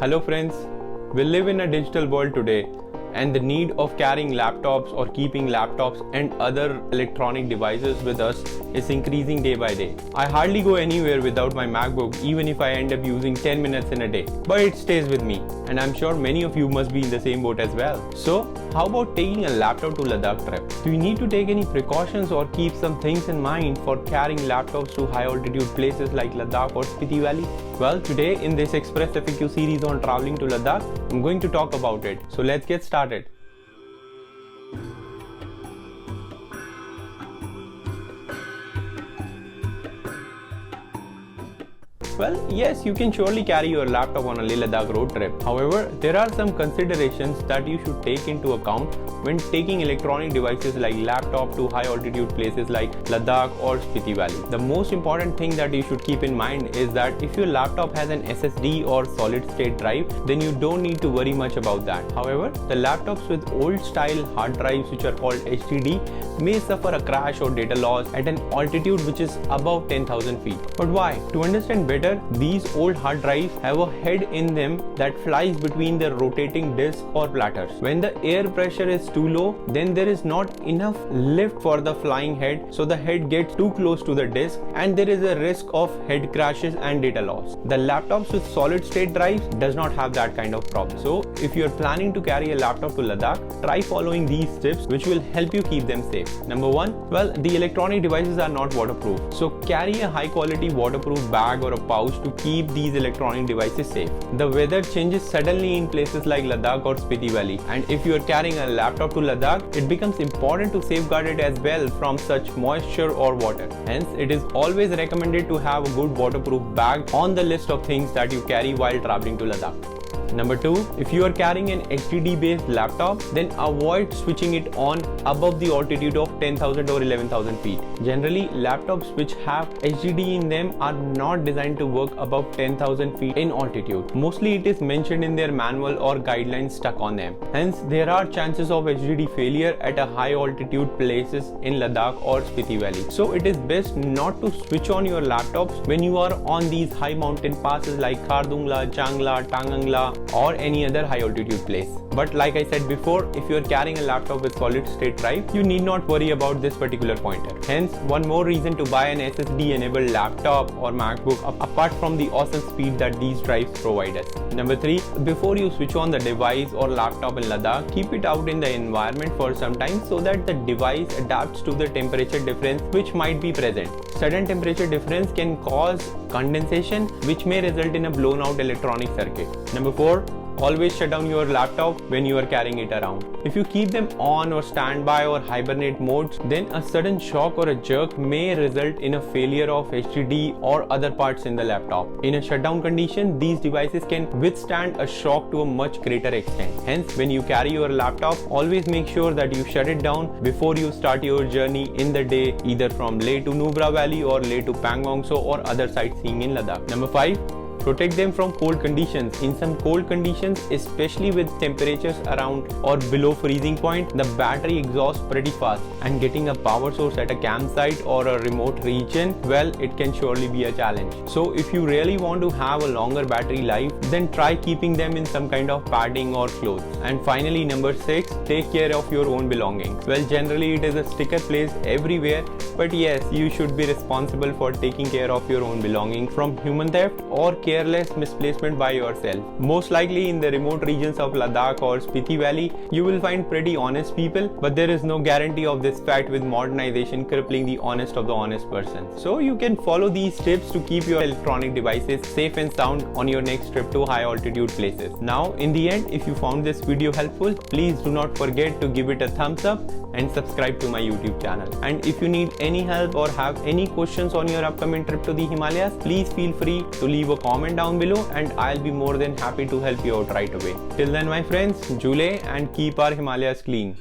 Hello friends, we live in a digital world today and the need of carrying laptops or keeping laptops and other electronic devices with us is increasing day by day. I hardly go anywhere without my MacBook even if I end up using 10 minutes in a day. But it stays with me and I'm sure many of you must be in the same boat as well. So how about taking a laptop to Ladakh trip? Do you need to take any precautions or keep some things in mind for carrying laptops to high altitude places like Ladakh or Spiti Valley? Well, today in this Express FAQ series on traveling to Ladakh, I'm going to talk about it. So let's get started. Well, yes, you can surely carry your laptop on a Ladakh road trip. However, there are some considerations that you should take into account when taking electronic devices like laptop to high altitude places like Ladakh or Spiti Valley. The most important thing that you should keep in mind is that if your laptop has an SSD or solid state drive, then you don't need to worry much about that. However, the laptops with old style hard drives which are called HDD may suffer a crash or data loss at an altitude which is above 10,000 feet. But why? To understand better, these old hard drives have a head in them that flies between the rotating discs or platters. When the air pressure is too low, then there is not enough lift for the flying head, so the head gets too close to the disc and there is a risk of head crashes and data loss. The laptops with solid state drives does not have that kind of problem. So if you are planning to carry a laptop to Ladakh, try following these tips which will help you keep them safe. Number one, well, the electronic devices are not waterproof. So carry a high quality waterproof bag or a pouch to keep these electronic devices safe. The weather changes suddenly in places like Ladakh or Spiti Valley, and if you are carrying a laptop to Ladakh, it becomes important to safeguard it as well from such moisture or water. Hence, it is always recommended to have a good waterproof bag on the list of things that you carry while traveling to Ladakh. Number two, if you are carrying an HDD based laptop, then avoid switching it on above the altitude of 10,000 or 11,000 feet. Generally, laptops which have HDD in them are not designed to work above 10,000 feet in altitude. Mostly it is mentioned in their manual or guidelines stuck on them. Hence, there are chances of HDD failure at a high altitude places in Ladakh or Spiti Valley. So it is best not to switch on your laptops when you are on these high mountain passes like Khardungla, Changla, Tangangla, or any other high altitude place. But like I said before, if you are carrying a laptop with solid state drive, you need not worry about this particular pointer. Hence, one more reason to buy an SSD enabled laptop or MacBook apart from the awesome speed that these drives provide us. Number three, before you switch on the device or laptop in Ladakh, keep it out in the environment for some time so that the device adapts to the temperature difference which might be present. Sudden temperature difference can cause condensation which may result in a blown out electronic circuit. Number four, always shut down your laptop when you are carrying it around. If you keep them on or standby or hibernate modes, then a sudden shock or a jerk may result in a failure of HDD or other parts in the laptop. In a shutdown condition, these devices can withstand a shock to a much greater extent. Hence, when you carry your laptop, always make sure that you shut it down before you start your journey in the day, either from Leh to Nubra Valley or Leh to Pangong So or other sightseeing in Ladakh. Number five, protect them from cold conditions. In some cold conditions, especially with temperatures around or below freezing point, the battery exhausts pretty fast and getting a power source at a campsite or a remote region, well, it can surely be a challenge. So if you really want to have a longer battery life, then try keeping them in some kind of padding or clothes. And finally, number six, take care of your own belongings. Well, generally it is a sticker placed everywhere, but yes, you should be responsible for taking care of your own belongings from human theft or careless misplacement by yourself. Most likely in the remote regions of Ladakh or Spiti Valley, you will find pretty honest people, but there is no guarantee of this fact with modernization crippling the honest of the honest person. So you can follow these tips to keep your electronic devices safe and sound on your next trip to high altitude places. Now, in the end, if you found this video helpful, please do not forget to give it a thumbs up and subscribe to my YouTube channel. And if you need any help or have any questions on your upcoming trip to the Himalayas, please feel free to leave a comment down below and I'll be more than happy to help you out right away. Till then, my friends, Jule and keep our Himalayas clean.